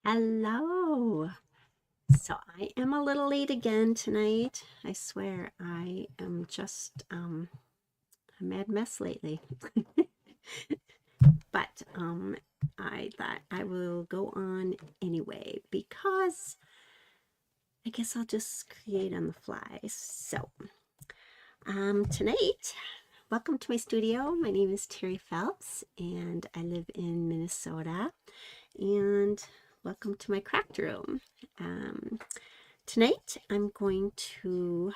Hello. So I am a little late again tonight. I swear I am just a mad mess lately. But I thought I will go on anyway because I guess I'll just create on the fly. So tonight, welcome to my studio. My name is Terry Phelps and I live in Minnesota. And welcome to my craft room. Tonight I'm going to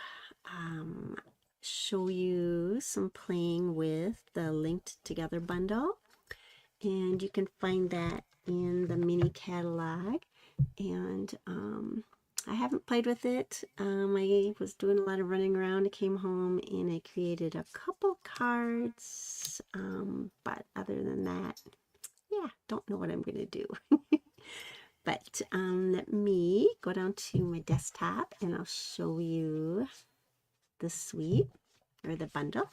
show you some playing with the Linked Together bundle, and you can find that in the mini catalog. And I haven't played with it. I was doing a lot of running around. I came home and I created a couple cards, but other than that, yeah, don't know what I'm going to do. But let me go down to my desktop and I'll show you the suite or the bundle.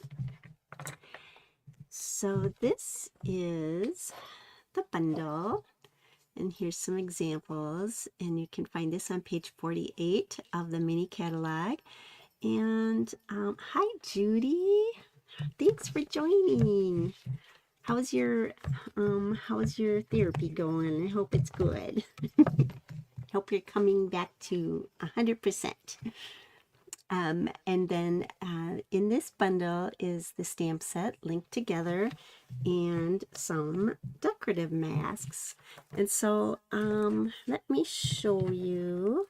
So this is the bundle, and here's some examples, and you can find this on page 48 of the mini catalog. And hi Judy, thanks for joining. How's your therapy going? I hope it's good. Hope you're coming back to 100%. And then in this bundle is the stamp set linked together and some decorative masks. And so let me show you,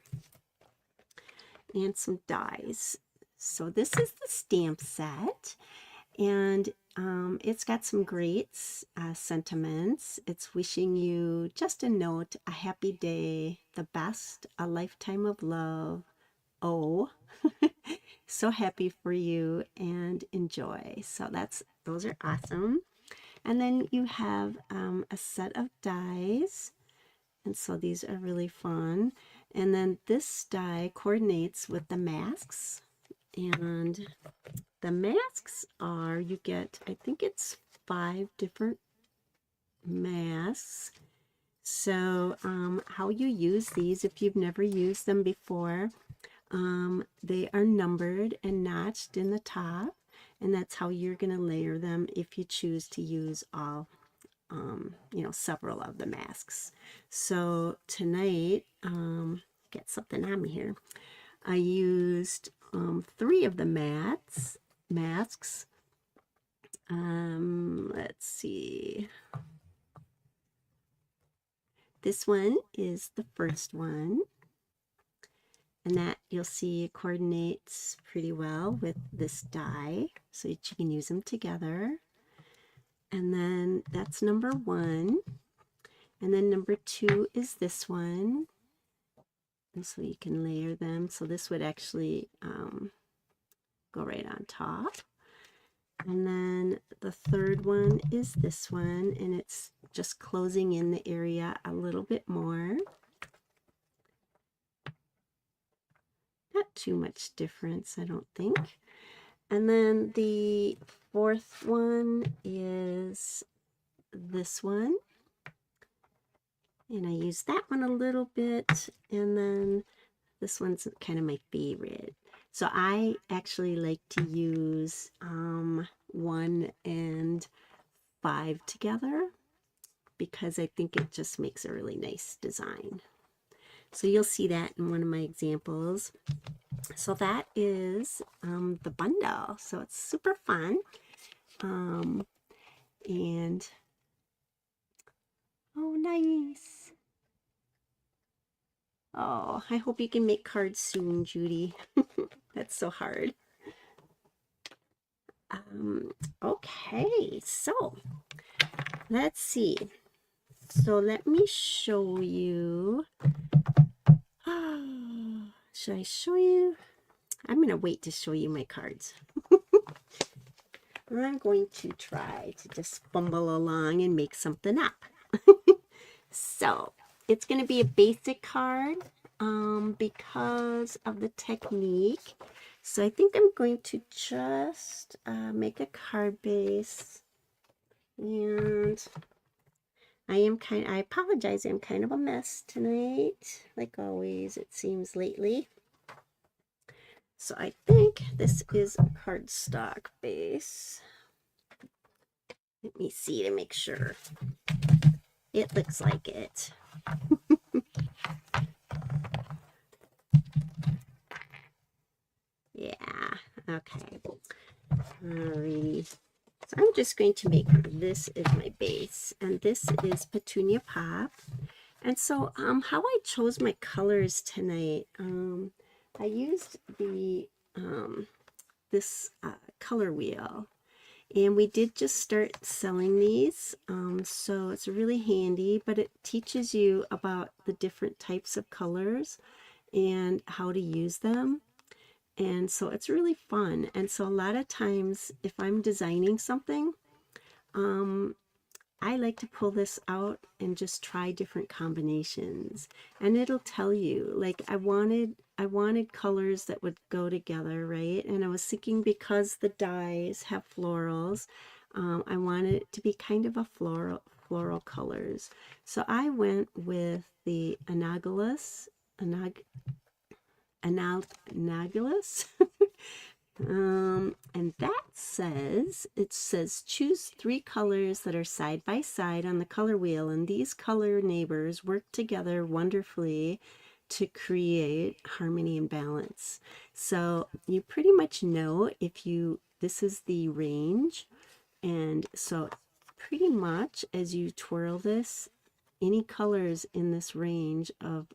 and some dies. So this is the stamp set, and it's got some great sentiments. It's wishing you just a note, a happy day, the best, a lifetime of love. Oh, so happy for you and enjoy. So those are awesome. And then you have a set of dies, and so these are really fun. And then this die coordinates with the masks, and the masks are, you get, I think it's 5 different masks. So how you use these, if you've never used them before, they are numbered and notched in the top, and that's how you're going to layer them if you choose to use all, several of the masks. So tonight, get something on me here. I used 3 of the masks. Let's see. This one is the first one, and that you'll see coordinates pretty well with this die, so that you can use them together. And then that's number 1. And then number 2 is this one. And so you can layer them. So this would actually go right on top. And then the third one is this one, and it's just closing in the area a little bit more. Not too much difference, I don't think. And then the fourth one is this one, and I use that one a little bit. And then this one's kind of my favorite. So I actually like to use 1 and 5 together because I think it just makes a really nice design. So you'll see that in one of my examples. So that is the bundle. So it's super fun. And oh, nice. Oh, I hope you can make cards soon, Judy. That's so hard. Okay, so let's see. So let me show you. Should I show you? I'm going to wait to show you my cards. I'm going to try to just fumble along and make something up. So it's going to be a basic card because of the technique. So I think I'm going to just make a card base, and I apologize, I'm kind of a mess tonight, like always, it seems lately. So I think this is a cardstock base. Let me see to make sure. It looks like it. Yeah, okay. Alrighty. So I'm just going to make this as my base, and this is Petunia Pop. And so how I chose my colors tonight, I used the this color wheel, and we did just start selling these, so it's really handy, but it teaches you about the different types of colors and how to use them. And so it's really fun. And so a lot of times if I'm designing something, I like to pull this out and just try different combinations, and it'll tell you, like, I wanted colors that would go together, right? And I was thinking, because the dies have florals, I wanted it to be kind of a floral colors. So I went with the Analogous and that says, it says choose 3 colors that are side by side on the color wheel, and these color neighbors work together wonderfully to create harmony and balance. So you pretty much know if you, this is the range, and so pretty much as you twirl this, any colors in this range of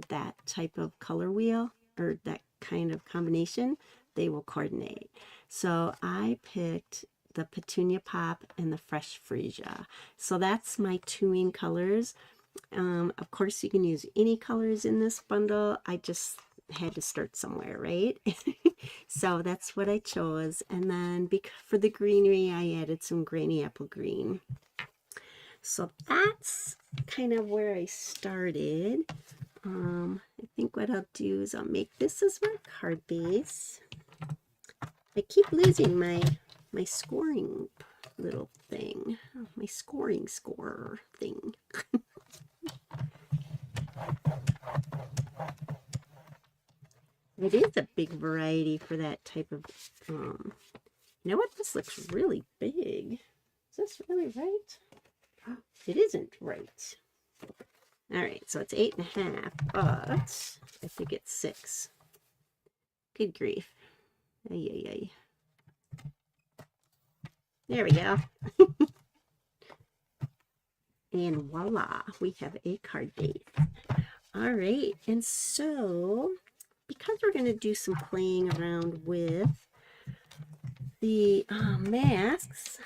that type of color wheel or that kind of combination, they will coordinate. So I picked the Petunia Pop and the Fresh Freesia. So that's my 2-in colors. Of course, you can use any colors in this bundle. I just had to start somewhere, right? So that's what I chose. And then for the greenery, I added some Granny Apple Green. So that's kind of where I started. I think what I'll do is I'll make this as my card base. I keep losing my scoring little thing, my scoring scorer thing. It is a big variety for that type of, you know what, this looks really big. Is this really right? It isn't right. All right, so it's 8.5, but I think it's 6. Good grief. Ay, ay, ay. There we go. And voila, we have a card base. All right, and so because we're going to do some playing around with the masks,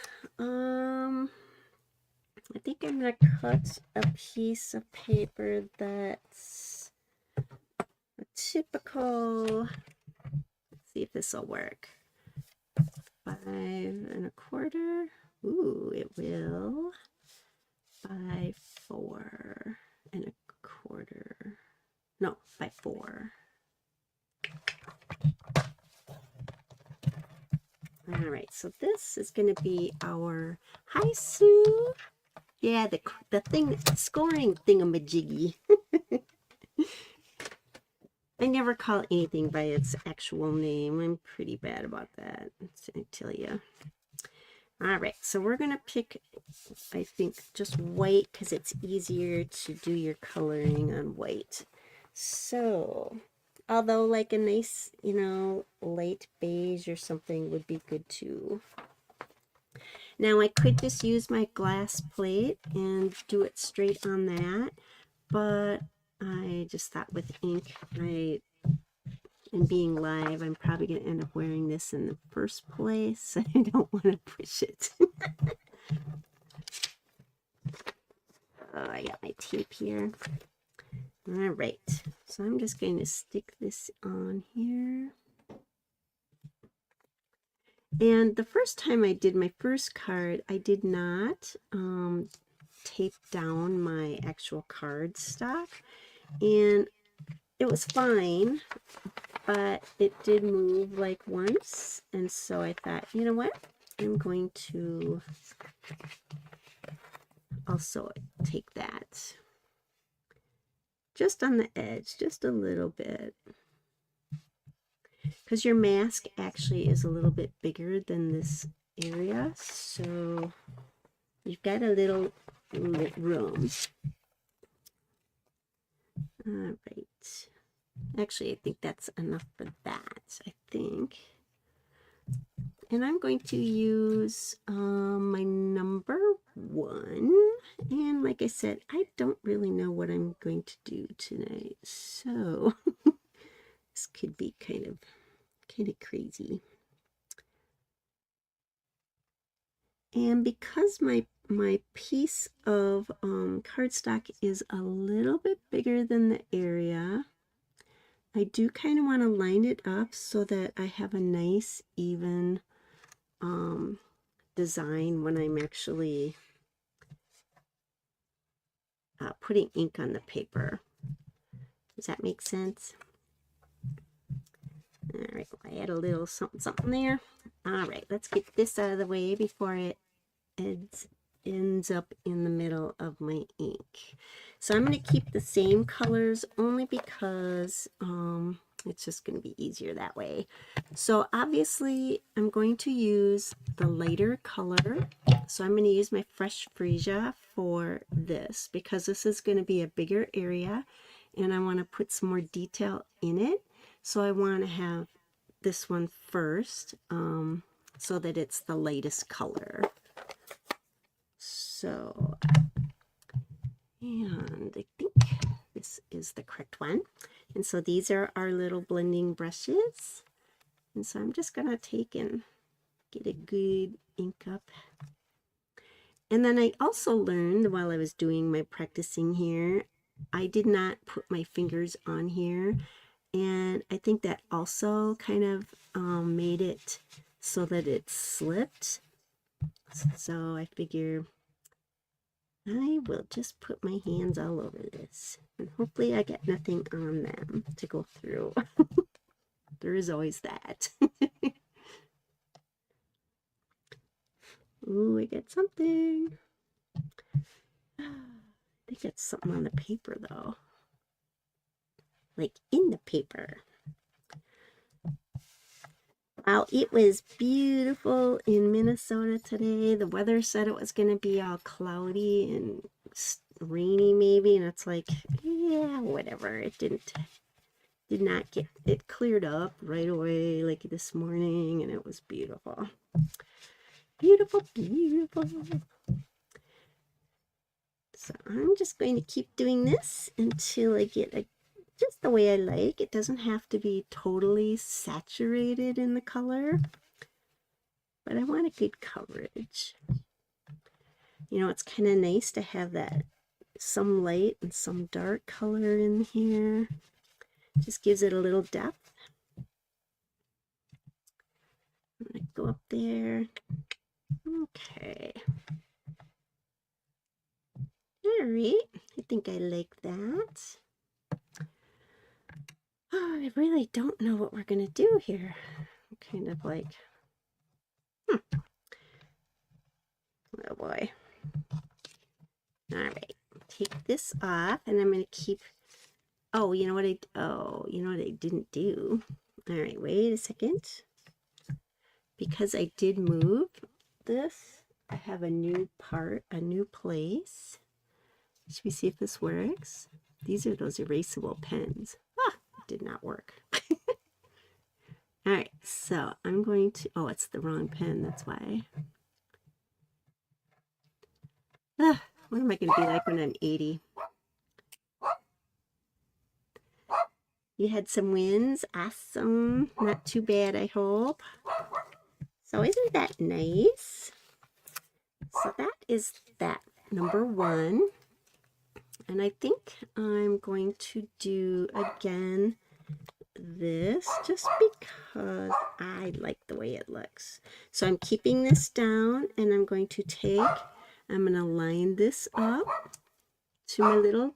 I think I'm going to cut a piece of paper that's a typical, let's see if this will work, 5 1/4. Ooh, it will. 5 4 1/4. No, 5 4. All right, so this is going to be our, hi Sue. Yeah, the thing, scoring thingamajiggy. I never call anything by its actual name. I'm pretty bad about that, I tell you. All right, so we're going to pick, I think, just white because it's easier to do your coloring on white. So, although like a nice, you know, light beige or something would be good too. Now I could just use my glass plate and do it straight on that, but I just thought with ink, and being live, I'm probably going to end up wearing this in the first place. I don't want to push it. Oh, I got my tape here. All right, so I'm just going to stick this on here. And the first time I did my first card, I did not tape down my actual card stock, and it was fine, but it did move like once, and so I thought, you know what, I'm going to also take that just on the edge, just a little bit, because your mask actually is a little bit bigger than this area, so you've got a little room. All right. Actually, I think that's enough for that, I think. And I'm going to use my number 1. And like I said, I don't really know what I'm going to do tonight. So this could be kind of crazy. And because my piece of cardstock is a little bit bigger than the area, I do kind of want to line it up so that I have a nice even design when I'm actually putting ink on the paper. Does that make sense? All right, I add a little something there. All right, let's get this out of the way before it ends up in the middle of my ink. So I'm going to keep the same colors only because it's just going to be easier that way. So obviously I'm going to use the lighter color. So I'm going to use my Fresh Freesia for this because this is going to be a bigger area and I want to put some more detail in it. So I want to have this one first so that it's the lightest color. So, and I think this is the correct one. And so these are our little blending brushes. And so I'm just going to take and get a good ink up. And then I also learned while I was doing my practicing here, I did not put my fingers on here. And I think that also kind of made it so that it slipped. So I figure I will just put my hands all over this. And hopefully I get nothing on them to go through. There is always that. Ooh, I got something. I think it's something on the paper though. Like in the paper. Wow, it was beautiful in Minnesota today. The weather said it was going to be all cloudy and rainy maybe, and it's like, yeah, whatever. It did not get, it cleared up right away like this morning, and it was beautiful. Beautiful, beautiful. So I'm just going to keep doing this until I get just the way I like. It doesn't have to be totally saturated in the color, but I want a good coverage. You know, it's kind of nice to have that some light and some dark color in here. Just gives it a little depth. I'm going to go up there. Okay. All right. I think I like that. Oh, I really don't know what we're going to do here. I'm kind of like, oh boy. All right. Take this off and I'm going to keep, oh, you know what I didn't do? All right, wait a second. Because I did move this, I have a new place. Should we see if this works? These are those erasable pens. Ah, it did not work. All right, so I'm going to, oh, it's the wrong pen, that's why. Ah, what am I going to be like when I'm 80? You had some wins. Awesome. Not too bad, I hope. So isn't that nice? So that is that number 1. And I think I'm going to do again this just because I like the way it looks. So I'm keeping this down and I'm going to line this up to my little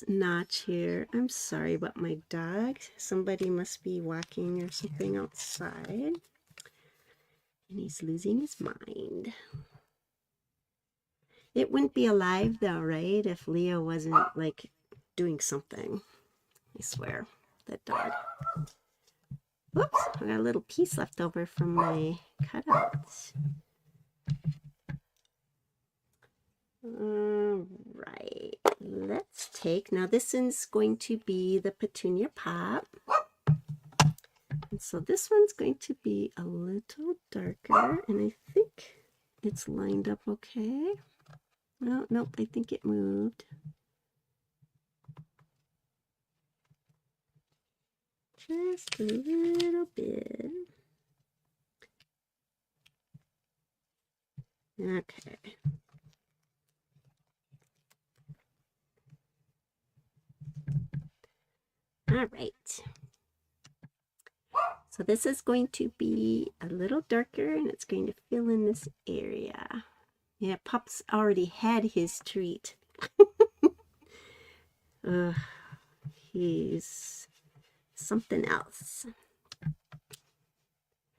notch here. I'm sorry about my dog. Somebody must be walking or something outside. And he's losing his mind. It wouldn't be alive though, right? If Leo wasn't like doing something. I swear, that dog. Whoops, I got a little piece left over from my cutouts. All right, let's take, now this is going to be the Petunia Pop. And so this one's going to be a little darker, and I think it's lined up okay. No, nope, I think it moved. Just a little bit. Okay. All right. So this is going to be a little darker, and it's going to fill in this area. Yeah, Pop's already had his treat. He's something else.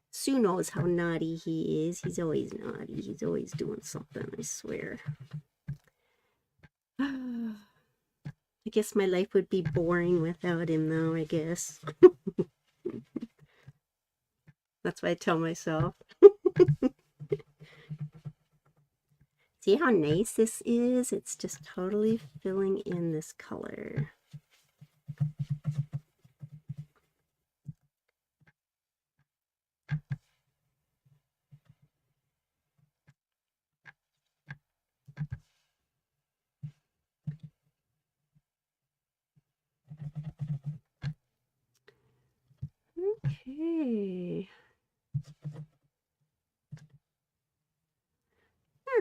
Sue knows how naughty he is. He's always naughty. He's always doing something, I swear. I guess my life would be boring without him, though, I guess. That's what I tell myself. See how nice this is? It's just totally filling in this color. Okay.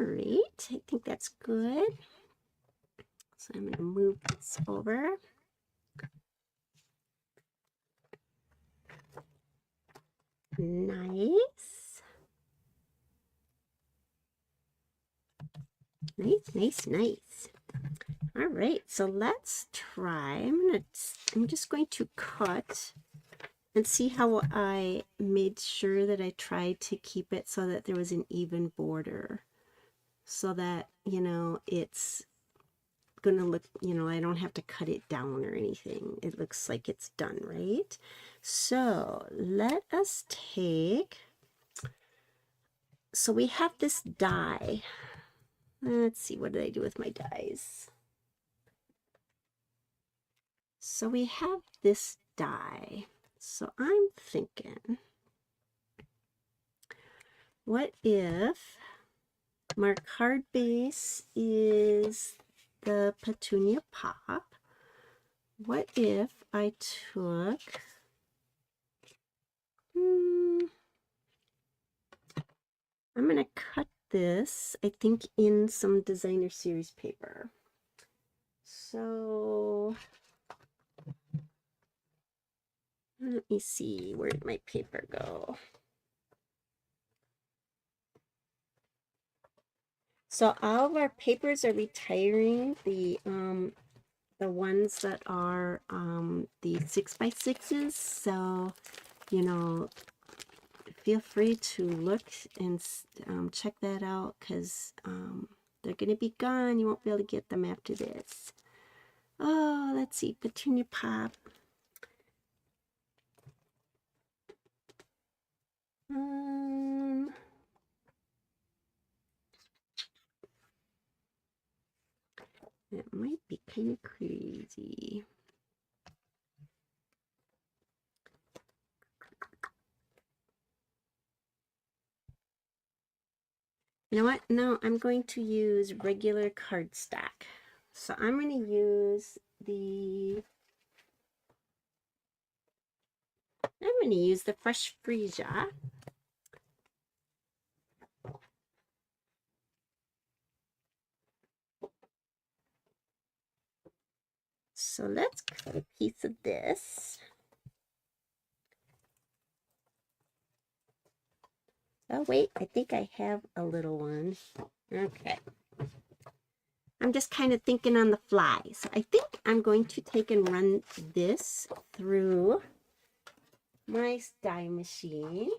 All right, I think that's good. So I'm going to move this over. Nice. Nice, nice, nice. All right, so let's try. I'm just going to cut and see how I made sure that I tried to keep it so that there was an even border, so that, you know, it's gonna look, you know, I don't have to cut it down or anything. It looks like it's done, right? So let us take, so we have this die. Let's see, what did I do with my dies? So we have this die. So I'm thinking, what if my card base is the Petunia Pop? What if I took, I'm going to cut this, I think, in some designer series paper. So let me see, where did my paper go? So all of our papers are retiring. The ones that are the 6x6s. So, you know, feel free to look and check that out, because they're going to be gone. You won't be able to get them after this. Oh, let's see, Petunia Pop. That might be kind of crazy. You know what? No, I'm going to use regular cardstock. So I'm going to use the, Fresh Freesia. So let's cut a piece of this. Oh wait, I think I have a little one. Okay. I'm just kind of thinking on the fly. So I think I'm going to take and run this through my die machine.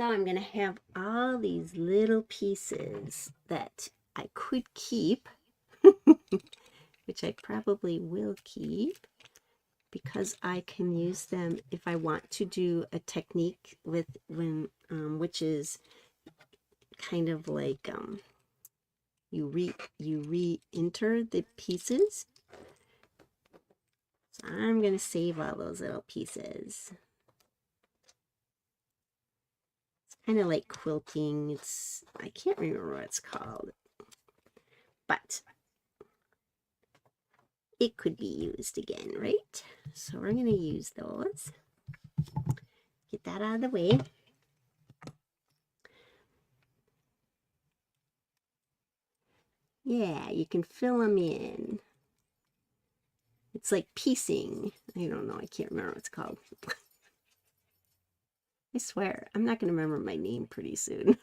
So I'm going to have all these little pieces that I could keep, which I probably will keep, because I can use them if I want to do a technique with which is kind of like you re-enter the pieces. So I'm going to save all those little pieces. It's kind of like quilting. I can't remember what it's called, but it could be used again, right? So we're going to use those. Get that out of the way. Yeah, you can fill them in. It's like piecing. I don't know. I can't remember what it's called. I swear, I'm not going to remember my name pretty soon.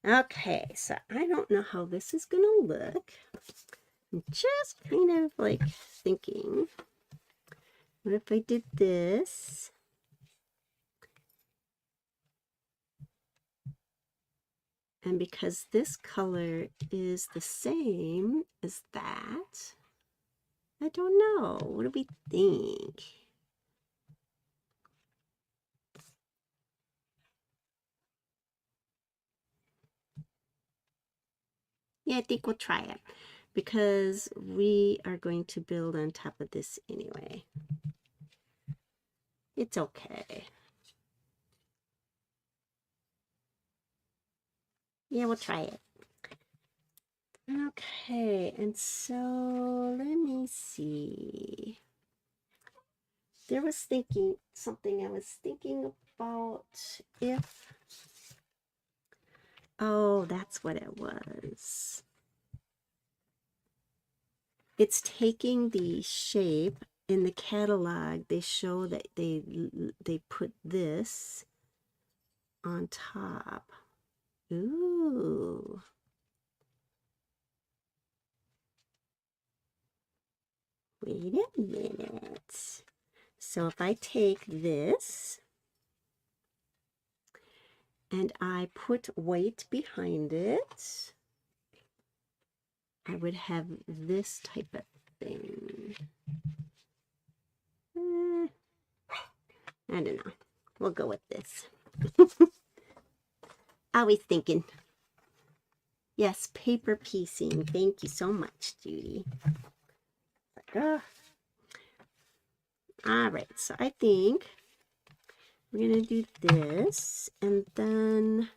Okay, so I don't know how this is going to look. I'm just kind of like thinking, what if I did this? And because this color is the same as that, I don't know. What do we think? Yeah, I think we'll try it because we are going to build on top of this anyway. It's okay. Yeah, we'll try it. Okay, and so let me see. There was something I was thinking about if, oh, that's what it was. It's taking the shape in the catalog. They show that they put this on top. Ooh. Wait a minute. So if I take this and I put white behind it, I would have this type of thing. I don't know. We'll go with this. Always thinking. Yes, paper piecing. Thank you so much, Judy. All right, so I think we're going to do this, and then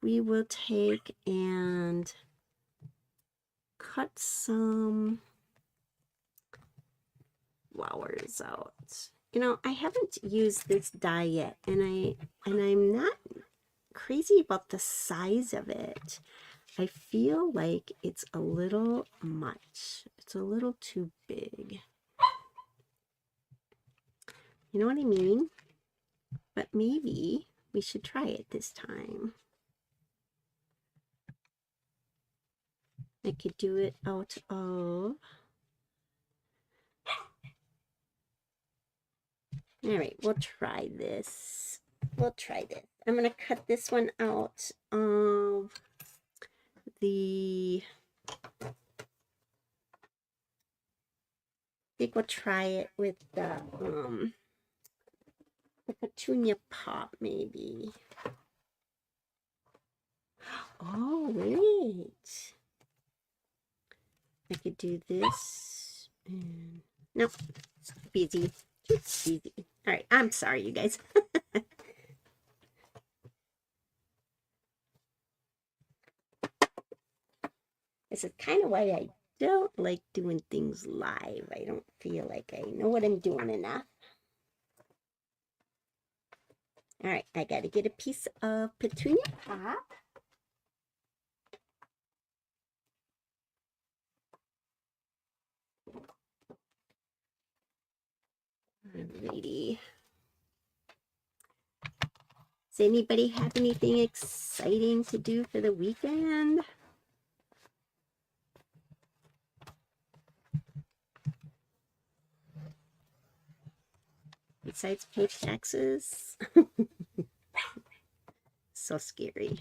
we will take and cut some flowers out. You know, I haven't used this die yet, and I'm not crazy about the size of it. I feel like it's a little much. It's a little too big. You know what I mean? But maybe we should try it this time. I could do it out of... All right, we'll try this. We'll try this. I'm going to cut this one out of the... I think we'll try it with the petunia pop, maybe. Oh, wait. I could do this. And... Nope. It's busy. It's busy. All right. I'm sorry, you guys. This is kind of why I don't like doing things live. I don't feel like I know what I'm doing enough. All right. I got to get a piece of petunia pop. Alrighty. Does anybody have anything exciting to do for the weekend? besides pay taxes. So scary.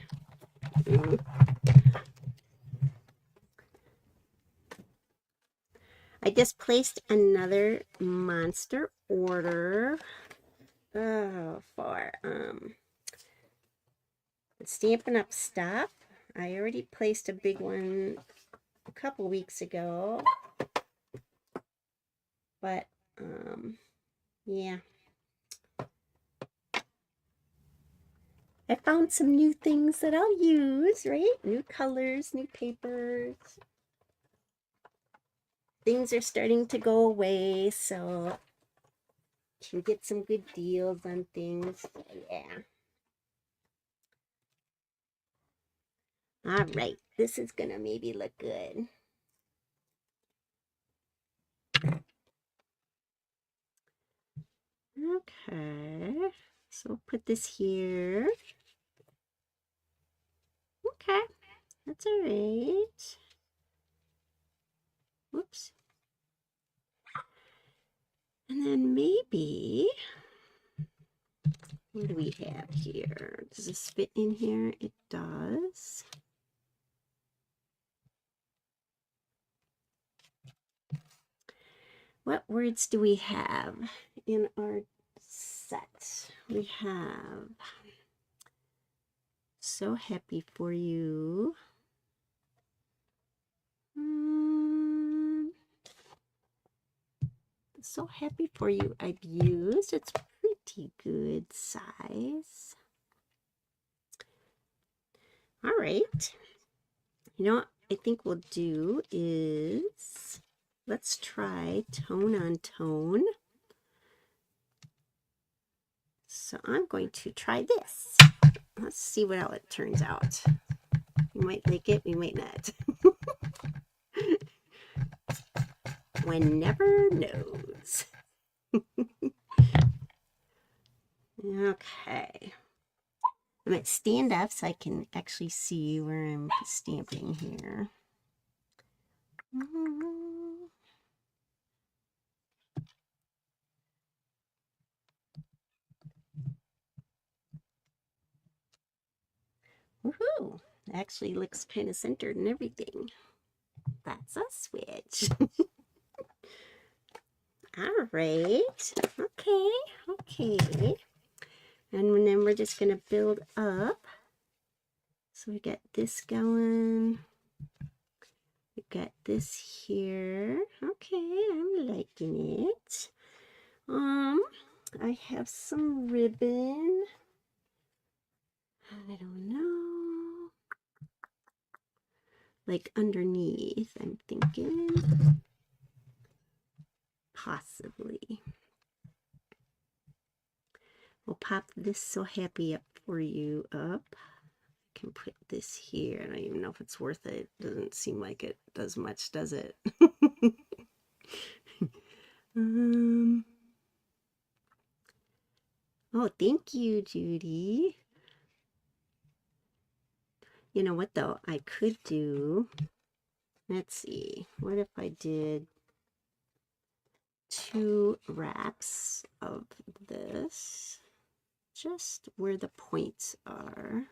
I just placed another monster order for Stampin' Up! Stuff. I already placed a big one a couple weeks ago, but yeah, I found some new things that I'll use, right? New colors, new papers. Things are starting to go away, so you can get some good deals on things. So, yeah. All right, this is gonna maybe look good. Okay, so we'll put this here. Okay, that's all right. Whoops. And then maybe, what do we have here? Does this fit in here? It does. What words do we have in our set? We have so happy for you. So happy for you I've used. It's pretty good size. All right. You know what I think we'll do is let's try tone on tone. So I'm going to try this. Let's see what how it turns out. We might like it, we might not. One never knows. Okay. I'm going to stand up so I can actually see where I'm stamping here. Woohoo! Actually looks kind of centered and everything. That's a switch. All right. Okay. Okay. And then we're just going to build up. So we got this going. We got this here. Okay, I'm liking it. I have some ribbon. I don't know. Like underneath, I'm thinking. Possibly. We'll pop this so happy up for you up. I can put this here. I don't even know if it's worth it. Doesn't seem like it does much, does it? Oh, thank you, Judy. You know what, though? I could do, let's see, what if I did 2 wraps of this, just where the points are.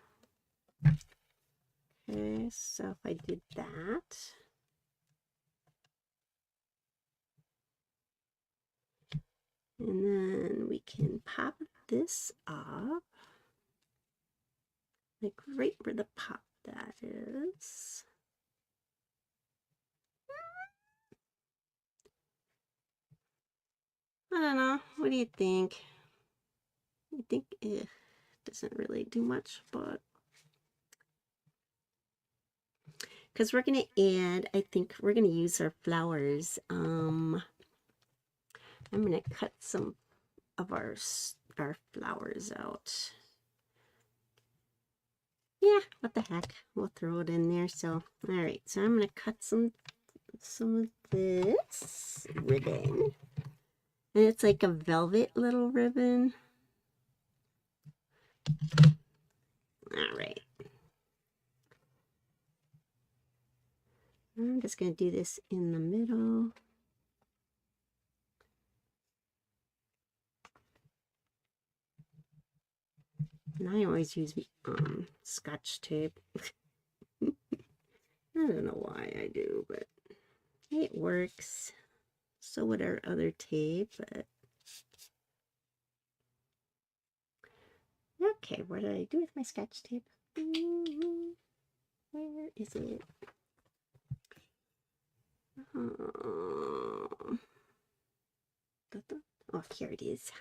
Okay, so if I did that, and then we can pop this up, like right where the pop that is. I don't know. What do you think? I think it doesn't really do much, but because we're going to add, I think we're going to use our flowers. I'm going to cut some of our flowers out. Yeah, what the heck, we'll throw it in there. So all right, so I'm going to cut some of this ribbon, and it's like a velvet little ribbon. All right, I'm just going to do this in the middle. And I always use Scotch tape. I don't know why I do, but it works. So would our other tape, but okay, what did I do with my Scotch tape? Where is it? Oh, here it is.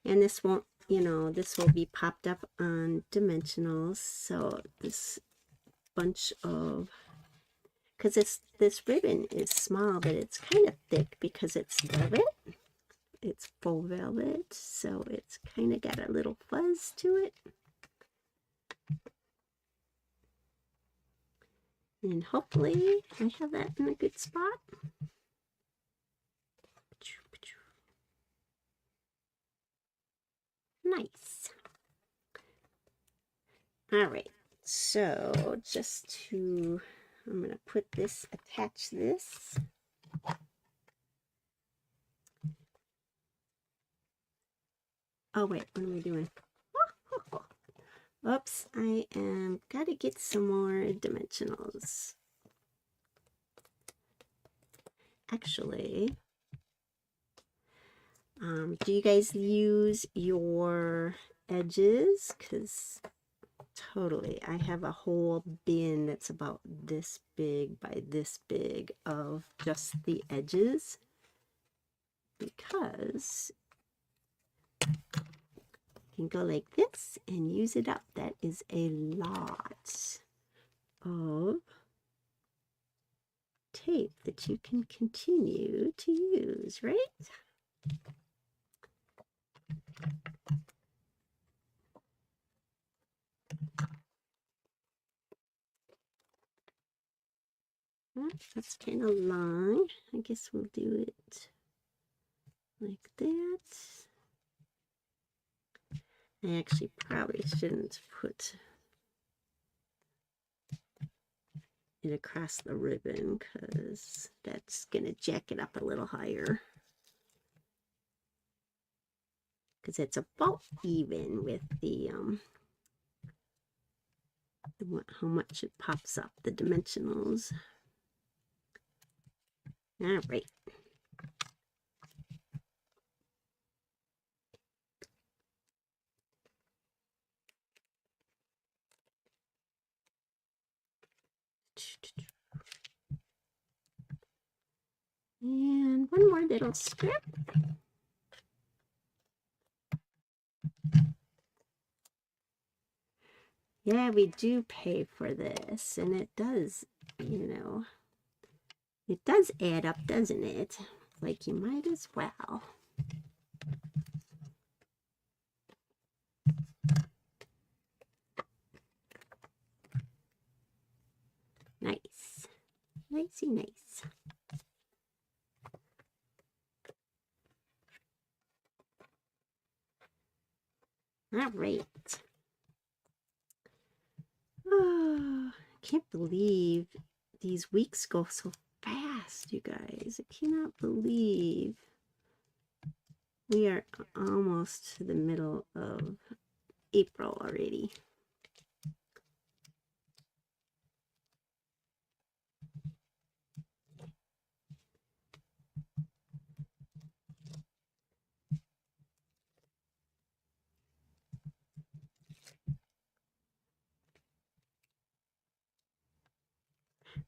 And this won't, this will be popped up on dimensionals. So this bunch of, because this ribbon is small, but it's kind of thick because it's velvet. It's faux velvet, so it's kind of got a little fuzz to it. And hopefully I have that in a good spot. Nice. All right, so I'm going to attach this. Oh, wait, what am I doing? Oops, I am got to get some more dimensionals. Actually, do you guys use your edges? Because totally, I have a whole bin that's about this big by this big of just the edges, because you can go like this and use it up. That is a lot of tape that you can continue to use, right? That's kind of long. I guess we'll do it like that. I actually probably shouldn't put it across the ribbon because that's going to jack it up a little higher. Because it's about even with the how much it pops up, the dimensionals. All right. And one more little strip. Yeah, we do pay for this, and it does, it does add up, doesn't it? Like, you might as well. Nice. Nicey nice. All right. Oh, I can't believe these weeks go so fast, you guys. I cannot believe we are almost to the middle of April already.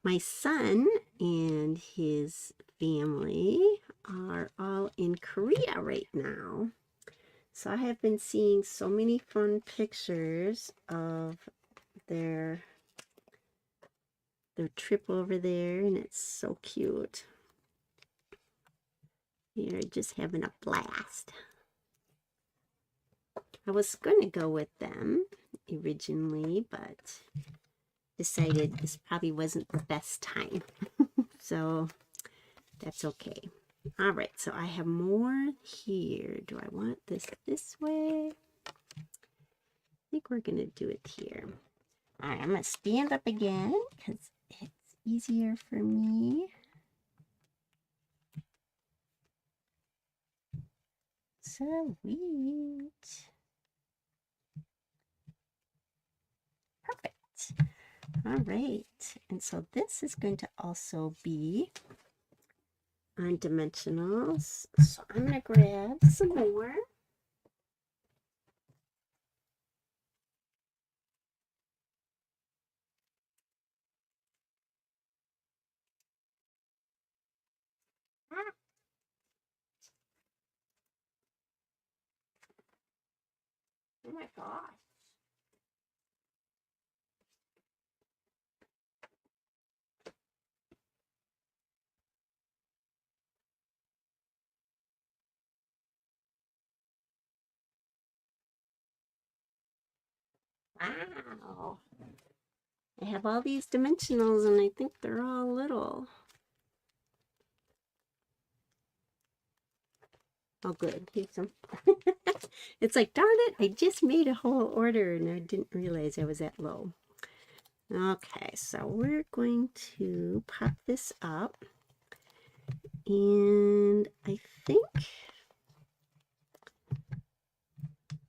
My son and his family are all in Korea right now. So I have been seeing so many fun pictures of their trip over there, and it's so cute. They're just having a blast. I was going to go with them originally, but decided this probably wasn't the best time. So that's okay. All right, so I have more here. Do I want this way? I think we're going to do it here. All right, I'm going to stand up again because it's easier for me. Sweet. Perfect. All right. And so this is going to also be on dimensionals. So I'm going to grab some more. Oh my gosh. Wow. I have all these dimensionals and I think they're all little. Oh, good. Here's some. It's like, darn it, I just made a whole order and I didn't realize I was that low. Okay, so we're going to pop this up. And I think,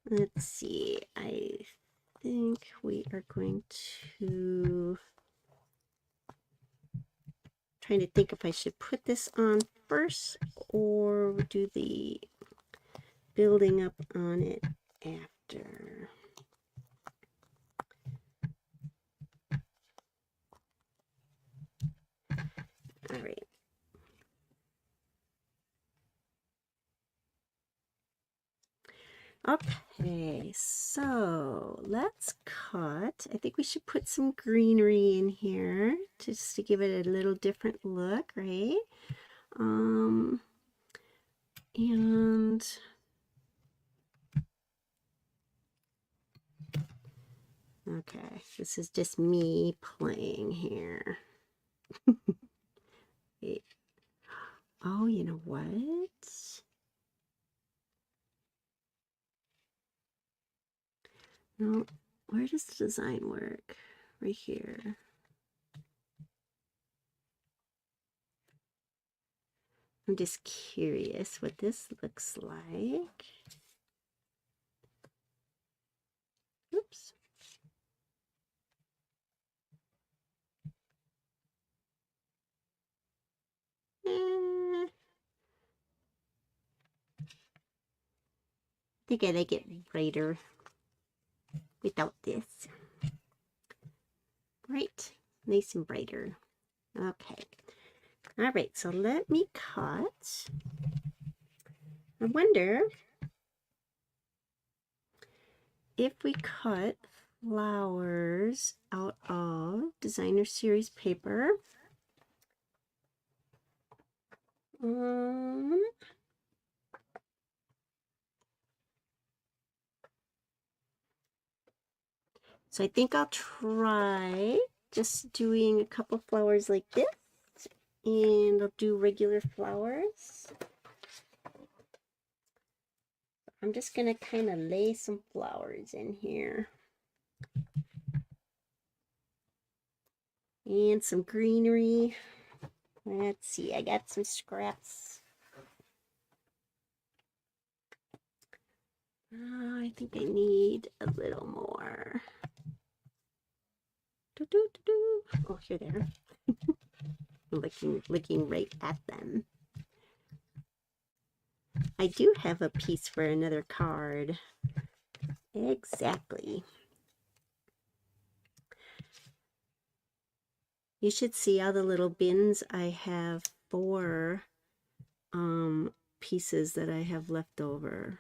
let's see, I think we are going to, trying to think if I should put this on first or do the building up on it after. All right. Okay, so let's cut. I think we should put some greenery in here just to give it a little different look, right? And okay, this is just me playing here. Wait. Oh, you know what? No, where does the design work? Right here. I'm just curious what this looks like. Oops. I think I like it brighter without this. Right, nice and brighter. Okay. All right, so let me cut. I wonder if we cut flowers out of designer series paper. So I think I'll try just doing a couple flowers like this, and I'll do regular flowers. I'm just gonna kind of lay some flowers in here. And some greenery. Let's see, I got some scraps. I think I need a little more. Oh, here they are. looking right at them. I do have a piece for another card. Exactly. You should see all the little bins. I have 4 pieces that I have left over.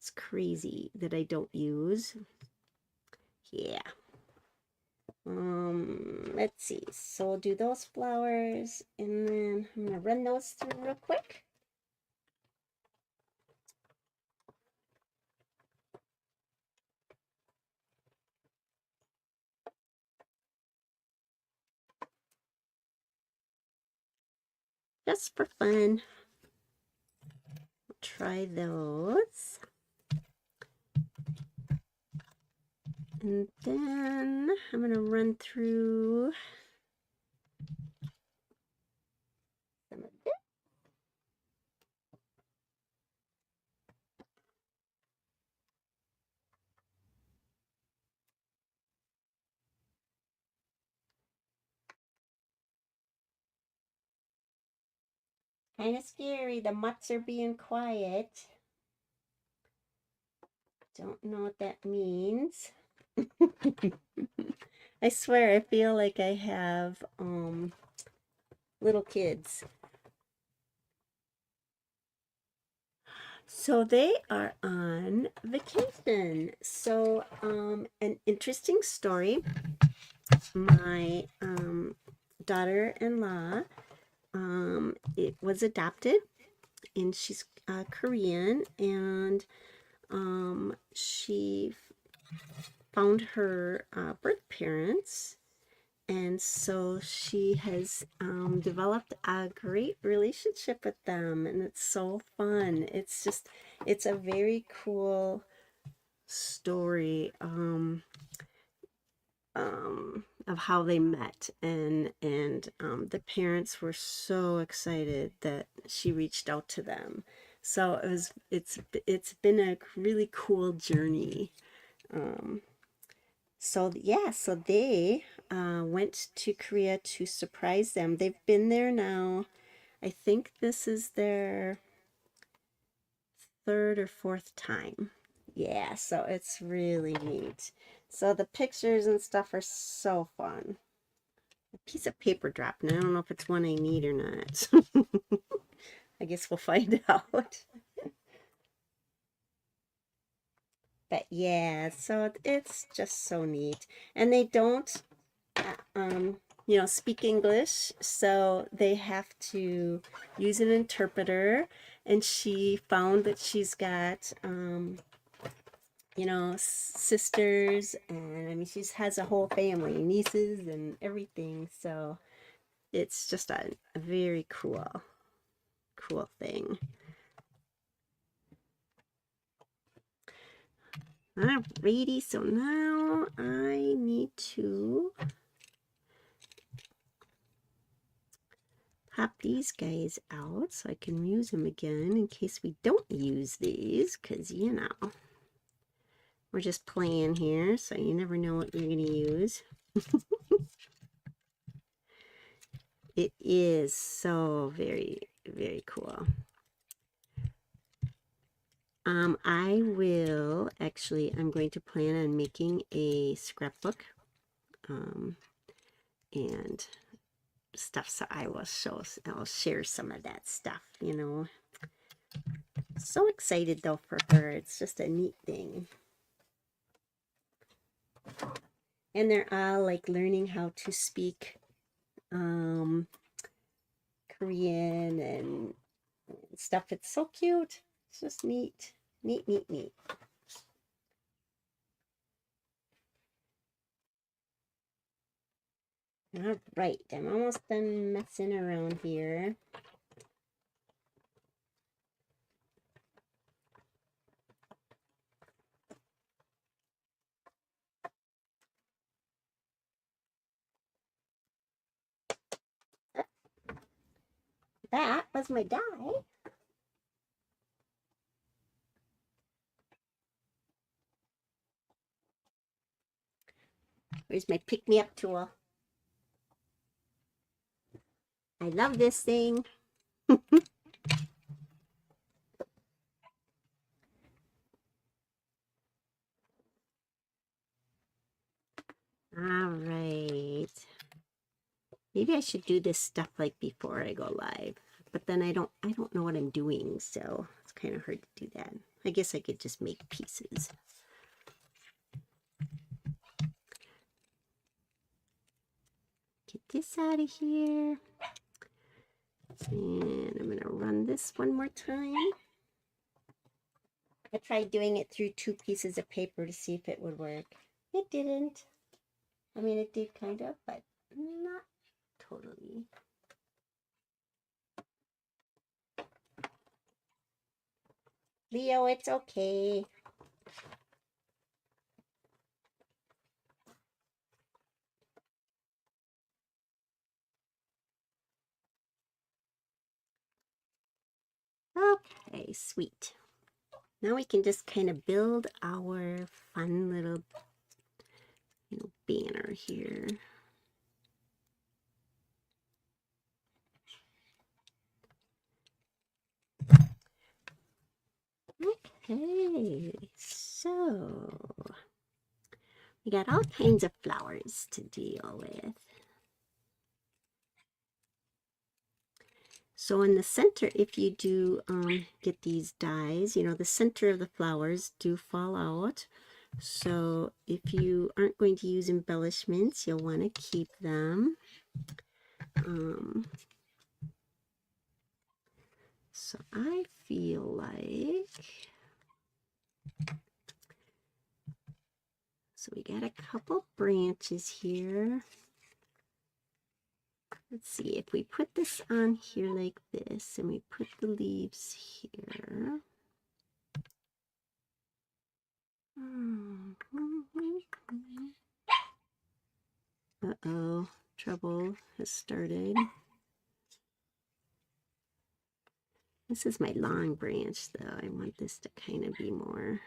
It's crazy that I don't use. Yeah. Let's see. So I'll do those flowers and then I'm gonna run those through real quick. Just for fun. Try those. And then I'm going to run through some of this. Kind of scary. The mutts are being quiet. Don't know what that means. I swear I feel like I have little kids. So they are on vacation. So an interesting story. My daughter-in-law it was adopted, and she's Korean, and she found her birth parents, and so she has developed a great relationship with them, and it's so fun. It's a very cool story of how they met, and the parents were so excited that she reached out to them. So it's been a really cool journey. So yeah, so they went to Korea to surprise them. They've been there now. I think this is their third or fourth time. Yeah, so it's really neat. So the pictures and stuff are so fun. A piece of paper dropped, and I don't know if it's one I need or not. I guess we'll find out. But yeah, so it's just so neat. And they don't speak English, so they have to use an interpreter. And she found that she's got, sisters, and I mean, she has a whole family, nieces and everything. So it's just a very cool thing. Alrighty, so now I need to pop these guys out so I can use them again in case we don't use these, because we're just playing here, so you never know what you're going to use. It is so very, very cool. I'm going to plan on making a scrapbook and stuff, so I'll share some of that stuff. So excited though for her. It's just a neat thing. And they're all like learning how to speak Korean and stuff. It's so cute. It's just neat. Neat. All right, I'm almost done messing around here. That was my die. Where's my pick-me-up tool? I love this thing. All right. Maybe I should do this stuff like before I go live. But then I don't know what I'm doing, so it's kind of hard to do that. I guess I could just make pieces. Get this out of here. And I'm going to run this one more time. I tried doing it through 2 pieces of paper to see if it would work. It didn't. I mean, it did kind of, but not totally. Leo, it's okay. sweet. Now we can just kind of build our fun little, banner here. Okay, so we got all kinds of flowers to deal with. So in the center, if you do get these dies, the center of the flowers do fall out. So if you aren't going to use embellishments, you'll want to keep them. So I feel like, so we got a couple branches here. Let's see, if we put this on here like this, and we put the leaves here. Uh-oh, trouble has started. This is my long branch, though. I want this to kind of be more.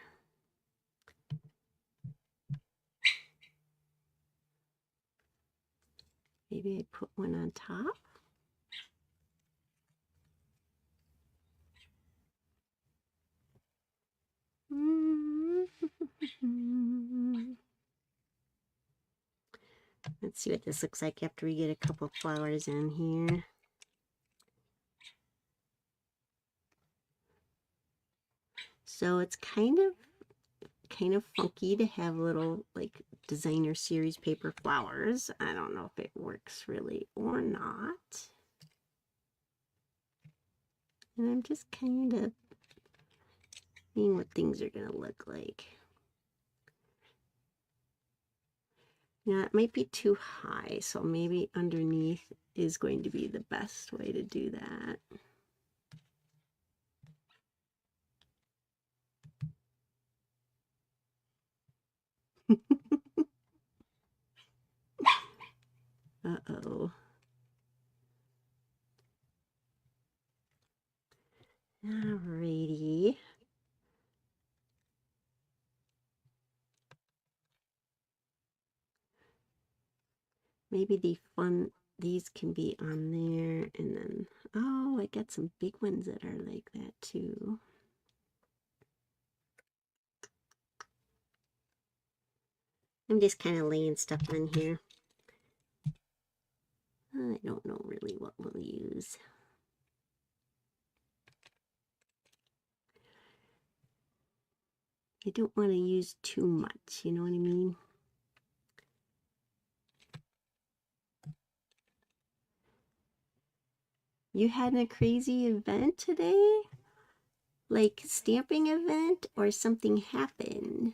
Maybe I put one on top. Let's see what this looks like after we get a couple flowers in here. So it's kind of funky to have little like designer series paper flowers. I don't know if it works really or not. And I'm just kind of seeing what things are going to look like. Now it might be too high, so maybe underneath is going to be the best way to do that. Uh-oh. Alrighty. Maybe these can be on there, and then, oh, I got some big ones that are like that too. I'm just kind of laying stuff on here. I don't know really what we'll use. I don't want to use too much, you know what I mean? You had a crazy event today? Like stamping event or something happened?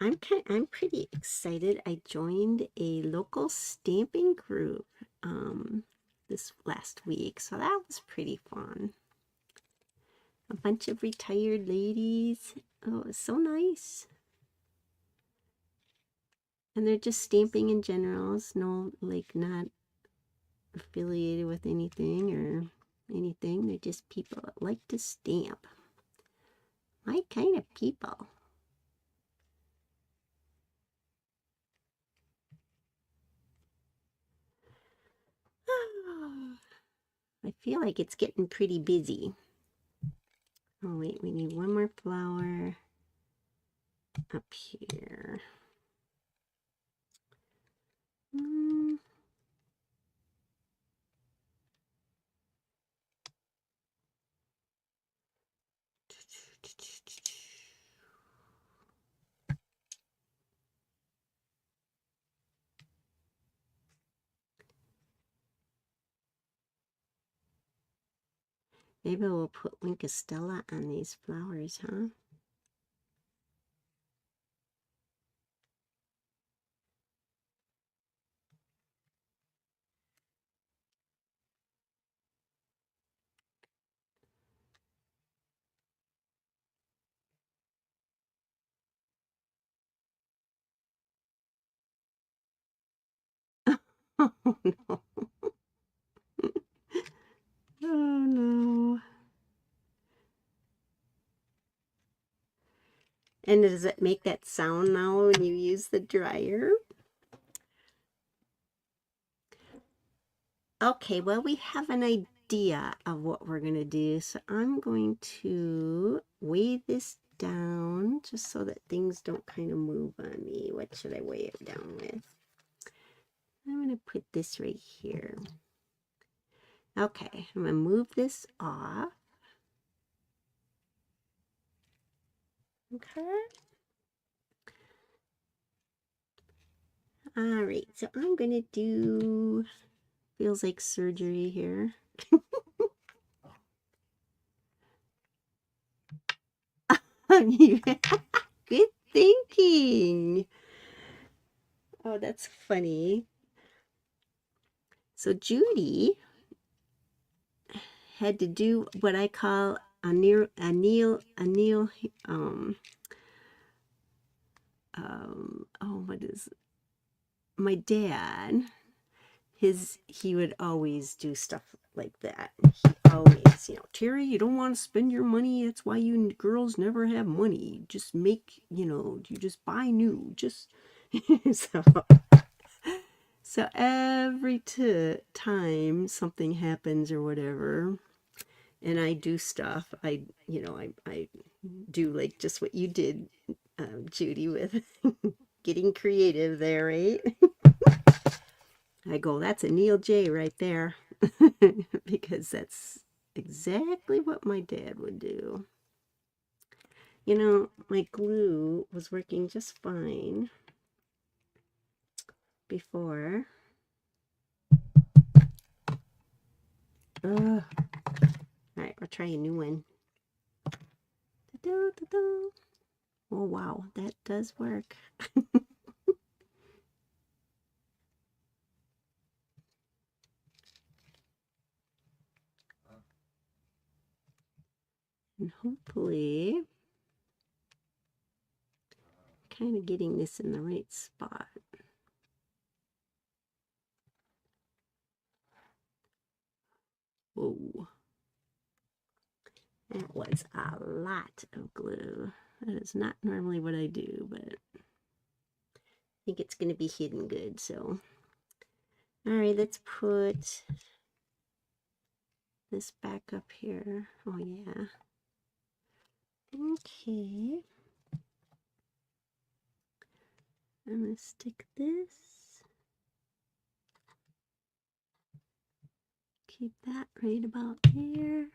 I'm pretty excited. I joined a local stamping group this last week, so that was pretty fun. A bunch of retired ladies. Oh, it was so nice. And they're just stamping in general. It's no, like, not affiliated with anything or anything. They're just people that like to stamp. My kind of people. I feel like it's getting pretty busy. Oh wait, we need one more flower up here. Maybe we'll put Linkostella on these flowers, huh? Oh no. Oh no. And does it make that sound now when you use the dryer? Okay, well, we have an idea of what we're going to do. So I'm going to weigh this down just so that things don't kind of move on me. What should I weigh it down with? I'm going to put this right here. Okay, I'm going to move this off. Okay. All right, so I'm going to do, feels like surgery here. Good thinking. Oh, that's funny. So Judy had to do what I call what is my dad, he would always do stuff like that. He always, Terry, you don't want to spend your money. That's why you girls never have money. Just make, you just buy new. Just so every time something happens or whatever, and I do stuff, I do like just what you did, Judy, with getting creative there, right? I go, that's a Neil J right there. Because that's exactly what my dad would do. My glue was working just fine before. Ugh. All right, we'll try a new one. Da-da-da-da. Oh, wow, that does work. And hopefully, kind of getting this in the right spot. Whoa. That was a lot of glue. That is not normally what I do, but I think it's going to be hidden good, so. All right, let's put this back up here. Oh, yeah. Okay. I'm going to stick this. Keep that right about there.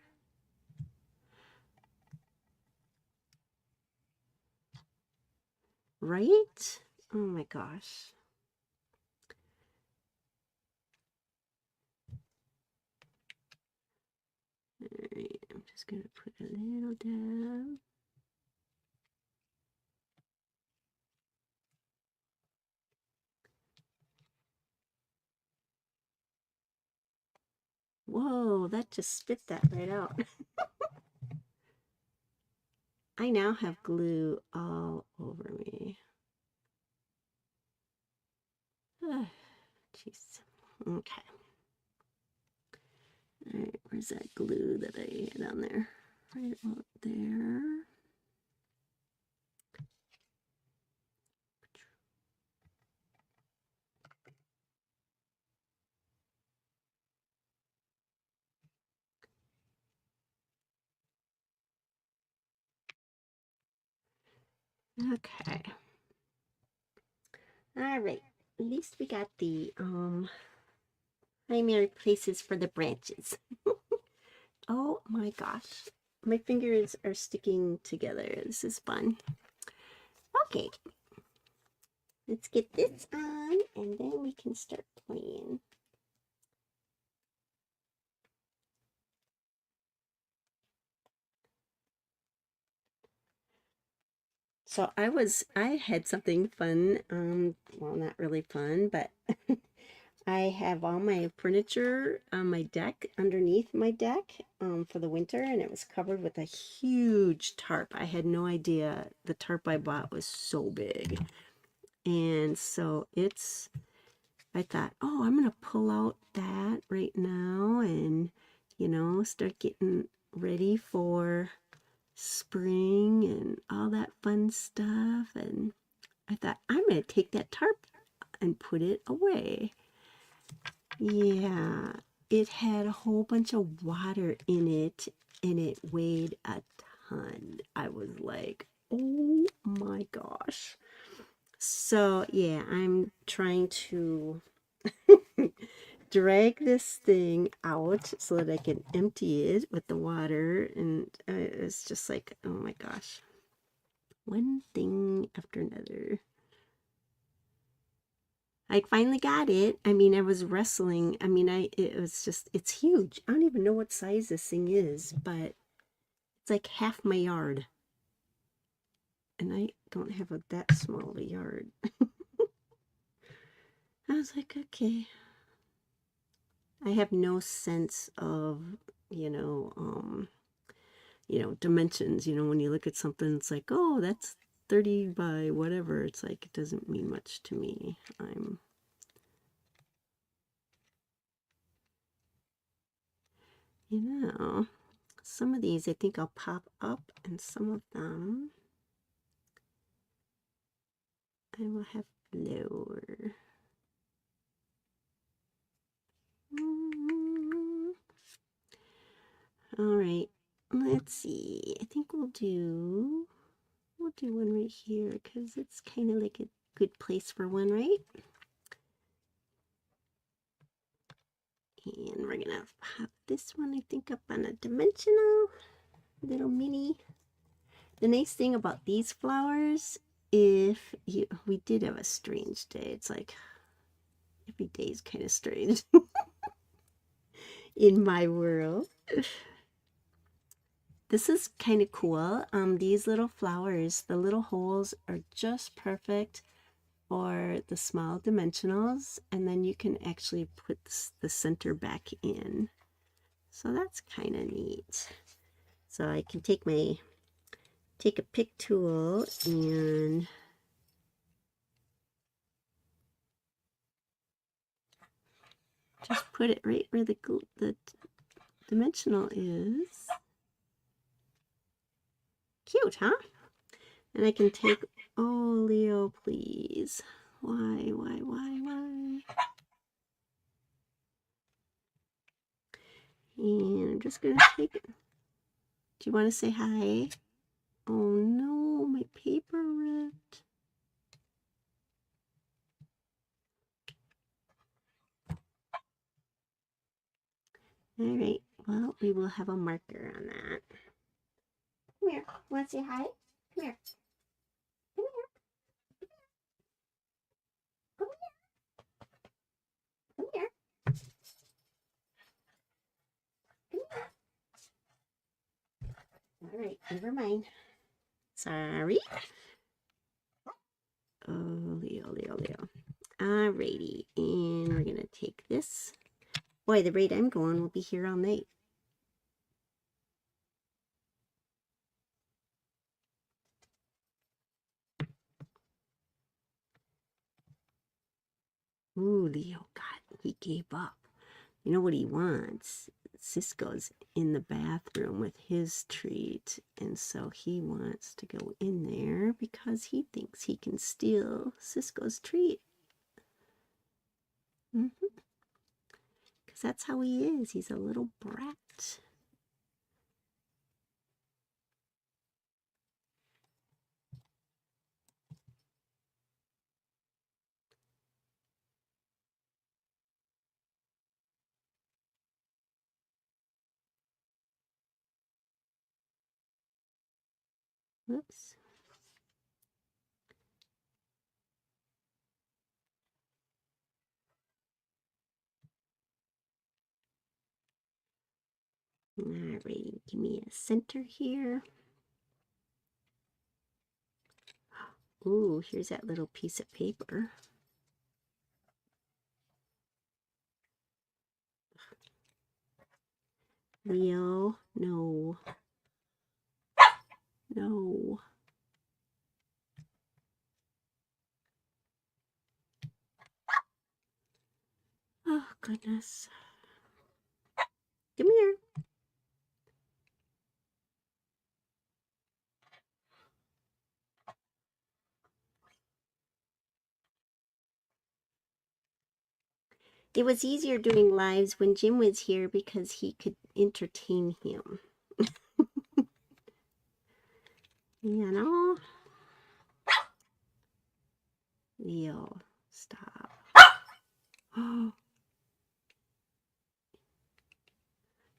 Right? Oh my gosh. All right, I'm just going to put a little dab. Whoa, that just spit that right out. I now have glue all over me. Jeez. Okay. All right, where's that glue that I had on there? Right about there. Okay. All right. At least we got the primary places for the branches. Oh my gosh. My fingers are sticking together. This is fun. Okay. Let's get this on and then we can start playing. So I had something fun, well, not really fun, but I have all my furniture on my deck, underneath my deck, for the winter, and it was covered with a huge tarp. I had no idea the tarp I bought was so big. And so it's I thought, oh, I'm going to pull out that right now and, you know, start getting ready for spring and all that fun stuff. And I thought, I'm going to take that tarp and put it away. Yeah, it had a whole bunch of water in it and it weighed a ton. I was like, oh my gosh. So, yeah, I'm trying to drag this thing out so that I can empty it with the water. And it's just like, oh my gosh. One thing after another. I finally got it. I mean, I was wrestling. I mean, it was just, it's huge. I don't even know what size this thing is, but it's like half my yard. And I don't have that small of a yard. I was like, okay. I have no sense of, you know, dimensions. You know, when you look at something, it's like, oh, that's 30 by whatever. It's like, it doesn't mean much to me. You know, some of these I think I'll pop up, and some of them I will have lower. All right, let's see. I think we'll do one right here because it's kind of like a good place for one, right? And we're gonna pop this one, I think, up on a dimensional little mini. The nice thing about these flowers, we did have a strange day. It's like every day is kind of strange in my world. This is kind of cool. These little flowers, the little holes are just perfect for the small dimensionals, and then you can actually put the center back in. So that's kind of neat. So I can take a pick tool and just put it right where the dimensional is. Cute, huh? And I can take, oh, Leo, please. Why? And I'm just going to take it. Do you want to say hi? Oh no, my paper ripped. All right, well, we will have a marker on that. Come here. Want to say hi? Come here. Come here. Come here. Come here. Come here. All right, never mind. Sorry. Oh, Leo. Alrighty, and we're gonna take this. Boy, the rate I'm going will be here all night. Ooh, Leo he gave up. You know what he wants? Cisco's in the bathroom with his treat, and so he wants to go in there because he thinks he can steal Cisco's treat. Because that's how he is. He's a little brat. Whoops. Alrighty, give me a center here. Ooh, here's that little piece of paper. Leo, no. No. goodness. Come here. It was easier doing lives when Jim was here because he could entertain him. You know? Leo, stop. Oh,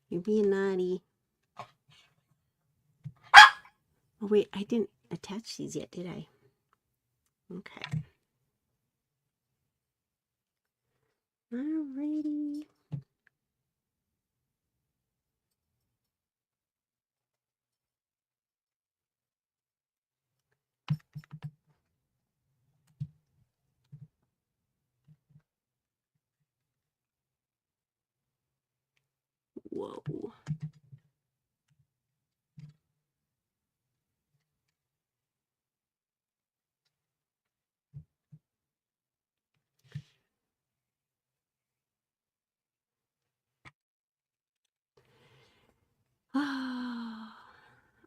you're being naughty. Oh, wait, I didn't attach these yet, did I? Okay. Alrighty. Whoa.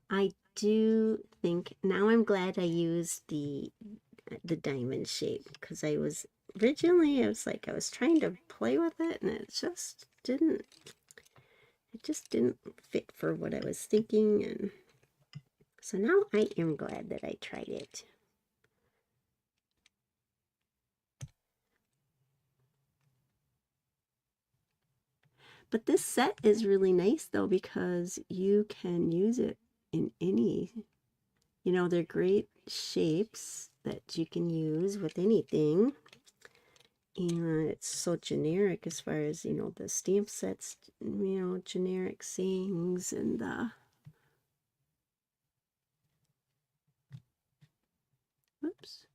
I do think now I'm glad I used the diamond shape because I was originally I was trying to play with it and it just didn't fit for what I was thinking, and so now I am glad that I tried it. But this set is really nice though because you can use it in any, they're great shapes that you can use with anything. And it's so generic as far as, the stamp sets, generic sayings and oops.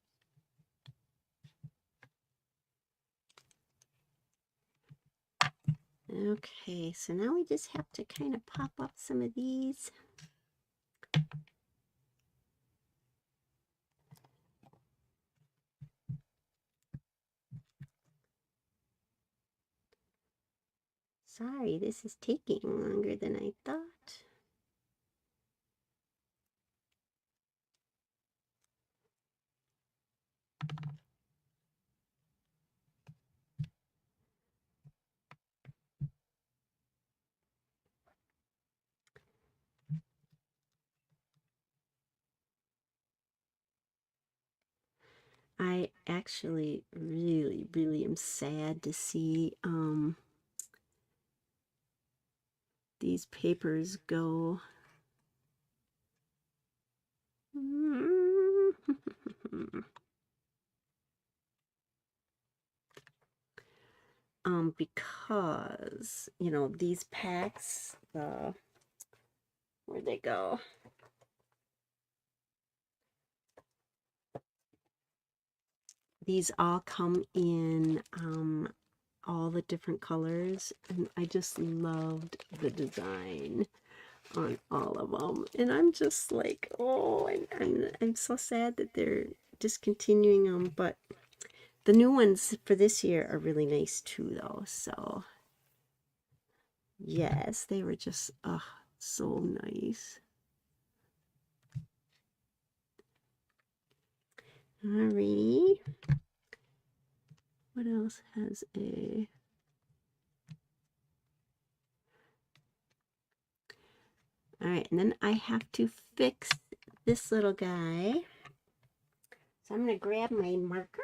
Okay, so now we just have to kind of pop up some of these. Sorry, this is taking longer than I thought. I actually really am sad to see these papers go. Because, these packs, where'd they go? These all come in all the different colors, and I just loved the design on all of them, and I'm just like, oh, I'm so sad that they're discontinuing them, but the new ones for this year are really nice too though. So yes, they were just so nice. Alrighty, what else has a all right, and then I have to fix this little guy. So I'm going to grab my marker.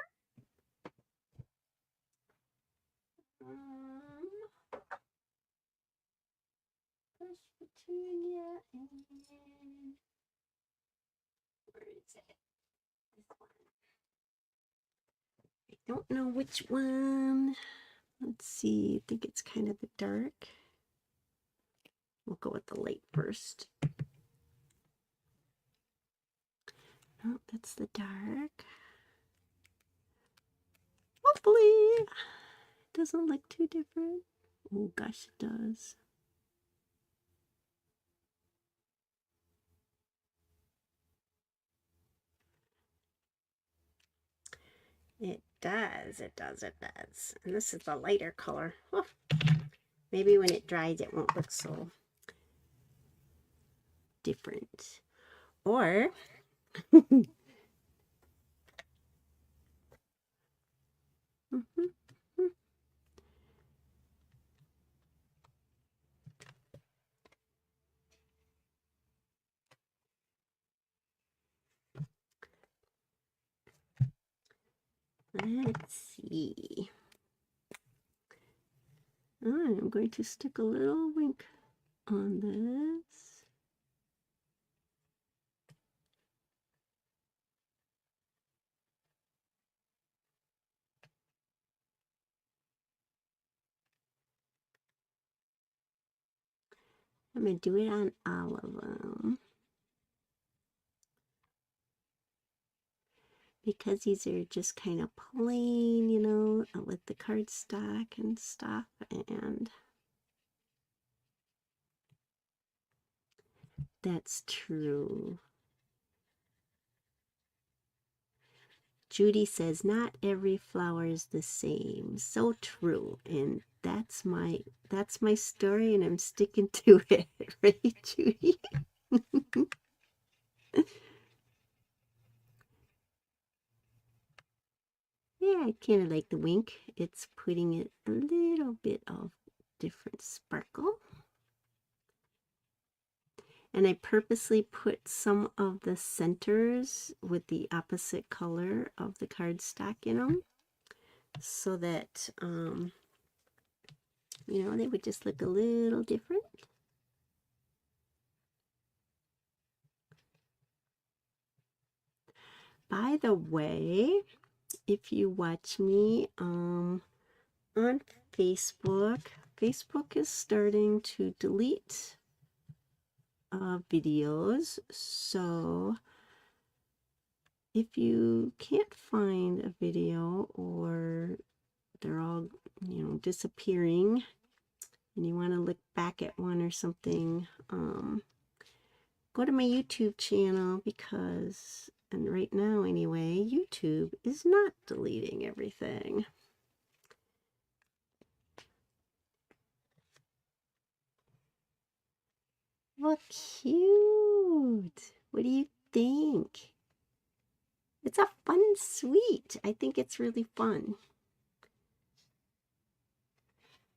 Push Petunia and where is it? This one. I don't know which one. Let's see. I think it's kind of the dark. We'll go with the light first. Oh, that's the dark. Hopefully it doesn't look too different. Oh gosh, it does. It does. It does. It does. And this is the lighter color. Oh, maybe when it dries, it won't look so different. Or let's see. I'm going to stick a little wink on this. I'm going to do it on all of them, because these are just kind of plain, you know, with the cardstock and stuff. And that's true. Judy says, not every flower is the same. So true. And that's my story, and I'm sticking to it. Right, Judy? Yeah, I kind of like the wink. It's putting it a little bit of different sparkle. And I purposely put some of the centers with the opposite color of the cardstock in them, so that, you know, they would just look a little different. By the way, if you watch me on Facebook, Facebook is starting to delete videos. So if you can't find a video, or they're all, you know, disappearing, and you want to look back at one or something, go to my YouTube channel, because, and right now anyway, YouTube is not deleting everything. Well, cute. What do you think? It's a fun sweet. I think it's really fun.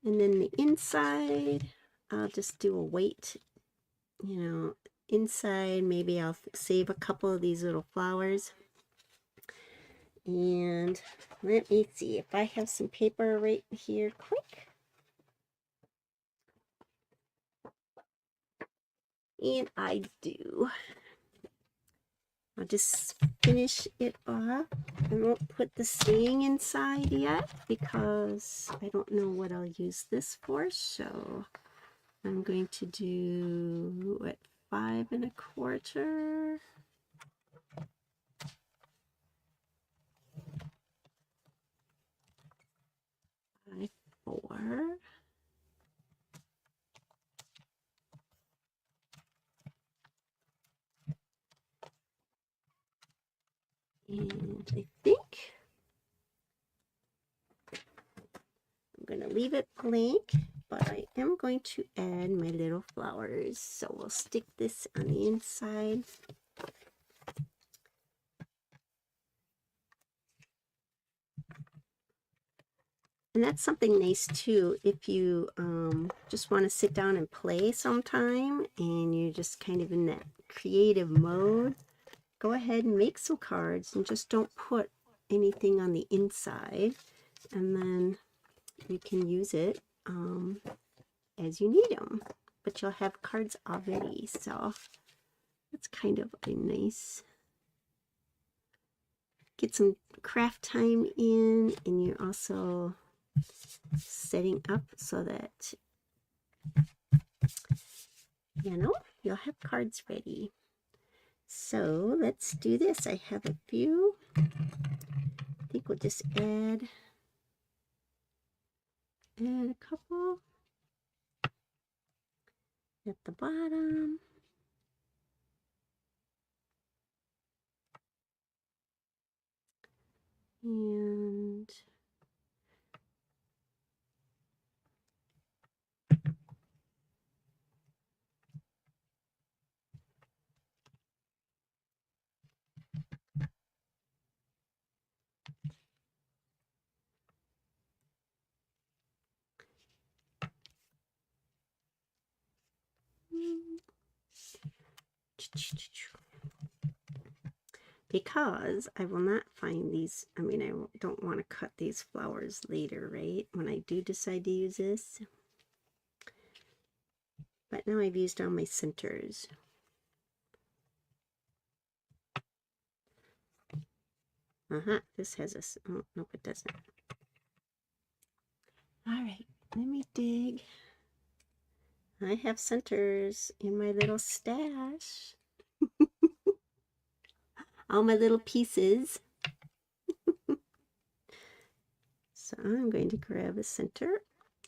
And then the inside, I'll just do a weight, you know, inside. Maybe I'll save a couple of these little flowers. And let me see if I have some paper right here quick. And I do. I'll just finish it off. I won't put the staying inside yet, because I don't know what I'll use this for. So I'm going to do, what, 5 1/4. 5 4. And I think I'm going to leave it blank, but I am going to add my little flowers. So we'll stick this on the inside. And that's something nice too, if you just want to sit down and play sometime, and you're just kind of in that creative mode. Go ahead and make some cards, and just don't put anything on the inside, and then you can use it as you need them. But you'll have cards already, so that's kind of a nice, get some craft time in, and you're also setting up so that, you know, you'll have cards ready. So let's do this. I have a few. I think we'll just add a couple at the bottom. And because I will not find these. I mean, I don't want to cut these flowers later, right? When I do decide to use this. But now I've used all my centers. This has a, oh, nope, it doesn't. All right, let me dig. I have centers in my little stash. All my little pieces. So I'm going to grab a center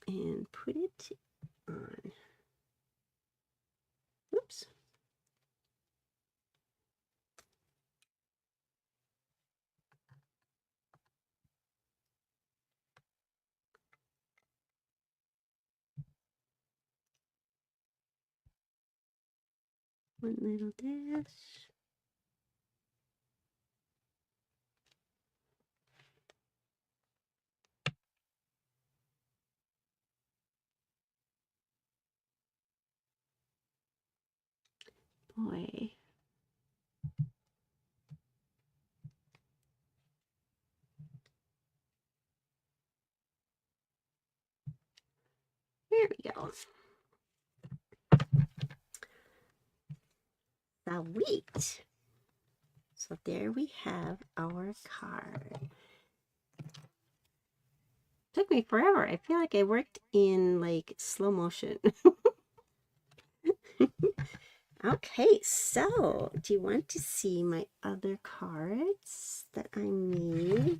and put it on. Oops. One little dash. Boy. There we go. Sweet. So there we have our card. Took me forever. I feel like I worked in like slow motion. Okay, so do you want to see my other cards that I made?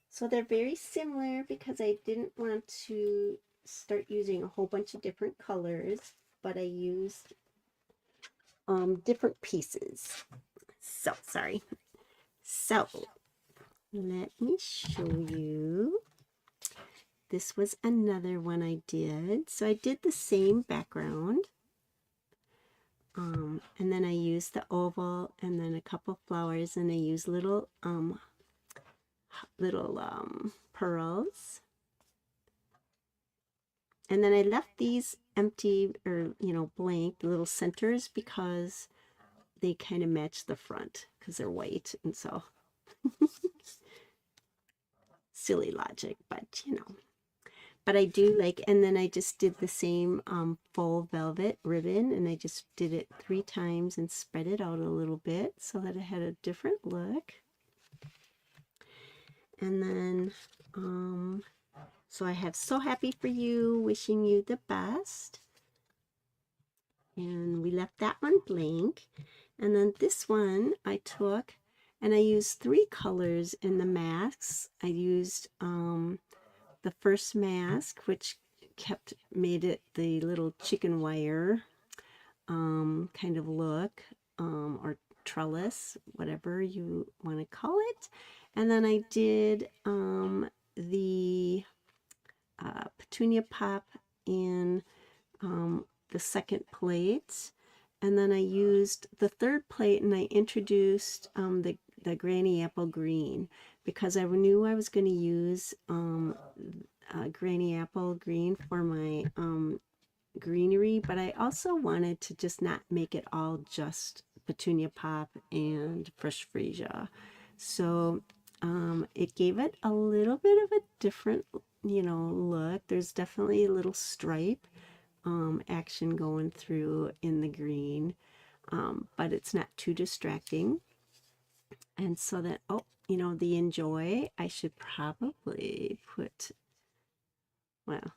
So they're very similar because I didn't want to start using a whole bunch of different colors, but I used different pieces. So sorry. So let me show you. This was another one I did. So I did the same background. And then I used the oval and then a couple flowers, and I used little pearls. And then I left these empty, or blank, little centers, because they kind of match the front because they're white, and so silly logic, but But I do like, and then I just did the same faux velvet ribbon, and I just did it 3 times and spread it out a little bit so that it had a different look. And then, so I have So Happy for You, wishing you the best. And we left that one blank. And then this one I took, and I used 3 colors in the masks. I used the first mask, which made it the little chicken wire kind of look, or trellis, whatever you want to call it. And then I did the petunia pop in the second plate. And then I used the third plate, and I introduced the Granny Apple Green, because I knew I was going to use Granny Apple Green for my greenery, but I also wanted to just not make it all just petunia pop and fresh freesia. So it gave it a little bit of a different, look. There's definitely a little stripe action going through in the green, but it's not too distracting. And so that, the Enjoy, I should probably put, well,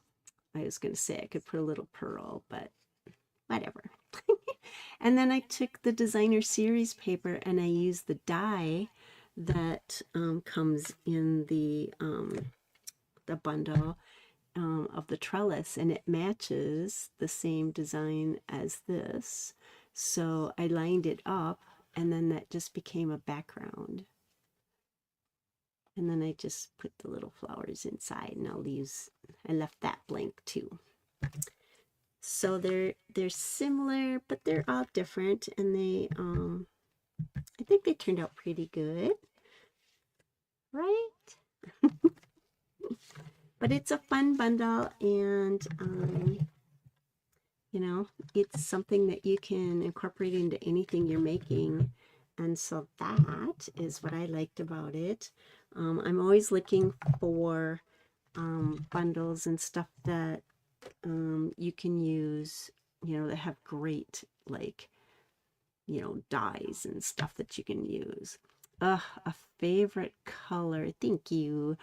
I was going to say I could put a little pearl, but whatever. And then I took the designer series paper, and I used the die that comes in the bundle of the trellis, and it matches the same design as this. So I lined it up, and then that just became a background. And then I just put the little flowers inside, and I left that blank too. So they're similar, but they're all different, and they I think they turned out pretty good, right? But it's a fun bundle, and you know, it's something that you can incorporate into anything you're making. And so that is what I liked about it. I'm always looking for bundles and stuff that you can use, you know, that have great, like, you know, dyes and stuff that you can use. A favorite color. Thank you.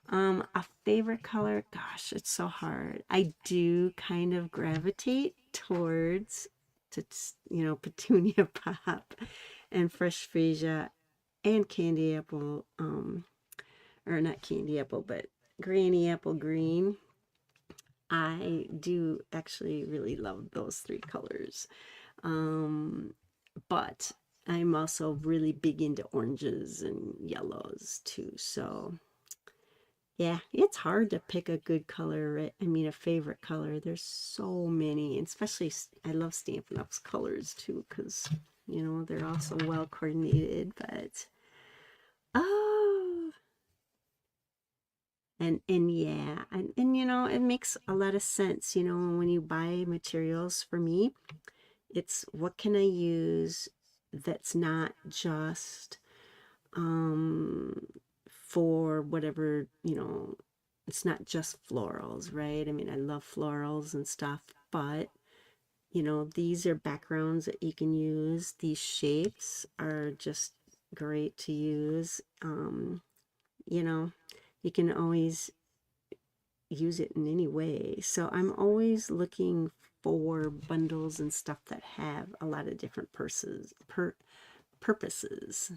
A favorite color. Gosh, it's so hard. I do kind of gravitate towards, to, you know, petunia pop and fresh freesia and candy apple. Or not candy apple, but granny apple green. I do actually really love those three colors. But I'm also really big into oranges and yellows too. So yeah, it's hard to pick a good color. I mean, a favorite color. There's so many, and especially I love Stampin' Up's colors too, because you know they're also well coordinated. But oh, and yeah, and you know it makes a lot of sense. You know, when you buy materials for me, it's what can I use that's not just for whatever, you know, it's not just florals, right? I mean, I love florals and stuff, but you know, these are backgrounds that you can use. These shapes are just great to use. You know, you can always use it in any way. So I'm always looking for bundles and stuff that have a lot of different purposes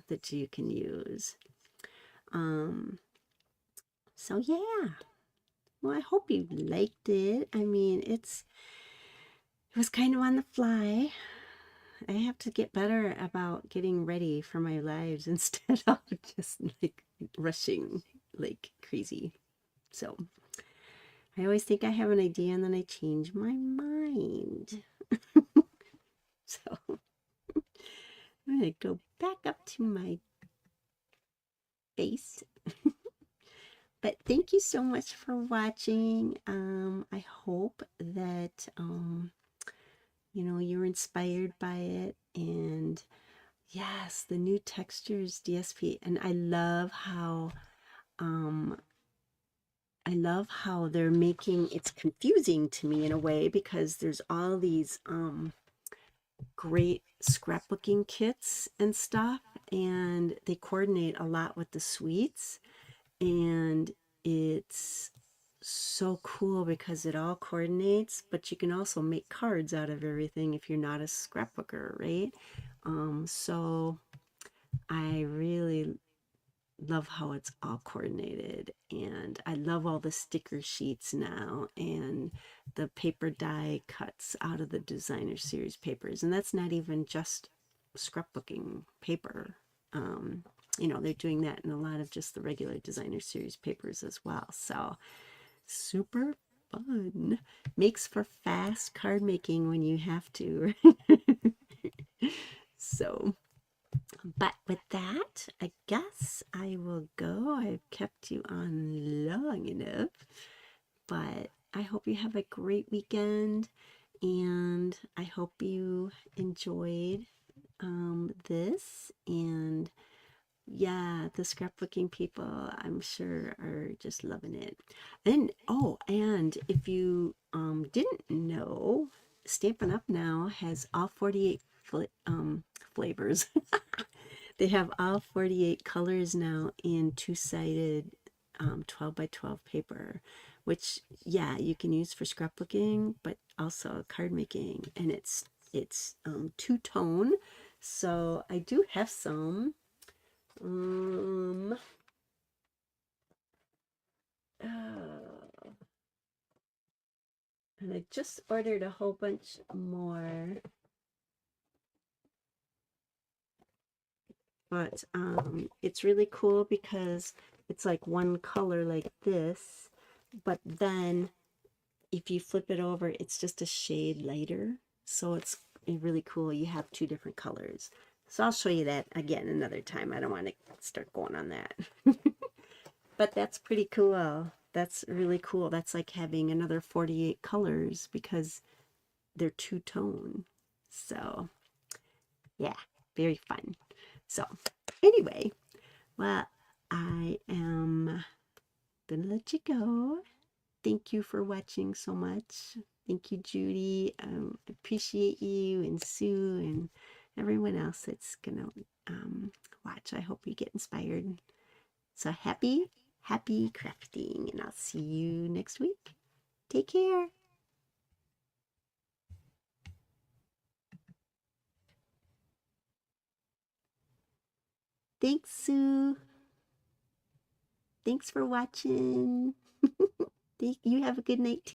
that you can use. So yeah. Well, I hope you liked it. I mean, it was kind of on the fly. I have to get better about getting ready for my lives instead of just like rushing like crazy. So I always think I have an idea and then I change my mind. So I'm going to go back up to my face. But thank you so much for watching. I hope that you know you're inspired by it. And yes, the new textures DSP, and um I love how they're making it's confusing to me in a way because there's all these great scrapbooking kits and stuff, and they coordinate a lot with the suites, and it's so cool because it all coordinates, but you can also make cards out of everything if you're not a scrapbooker, right? So I really love how it's all coordinated, and I love all the sticker sheets now and the paper die cuts out of the designer series papers, and that's not even just scrapbooking paper. You know, they're doing that in a lot of just the regular designer series papers as well. So super fun. Makes for fast card making when you have to. So, but with that, I guess I will go. I've kept you on long enough, but I hope you have a great weekend, and I hope you enjoyed this. And yeah, the scrapbooking people, I'm sure, are just loving it. And oh, and if you didn't know, Stampin' Up! Now has all 48 flavors. They have all 48 colors now in two-sided 12 by 12 paper, which yeah, you can use for scrapbooking, but also card making, and it's two-tone. So I do have some. Um, and I just ordered a whole bunch more. But it's really cool because it's like one color like this, but then if you flip it over, it's just a shade lighter. So it's really cool. You have two different colors. So I'll show you that again another time. I don't want to start going on that. But that's pretty cool. That's really cool. That's like having another 48 colors because they're two-tone. So yeah, very fun. So anyway, well, I am gonna let you go. Thank you for watching so much. Thank you, Judy. Appreciate you, and Sue, and everyone else that's gonna watch. I hope you get inspired. So happy crafting, and I'll see you next week. Take care. Thanks, Sue. Thanks for watching. You have a good night too.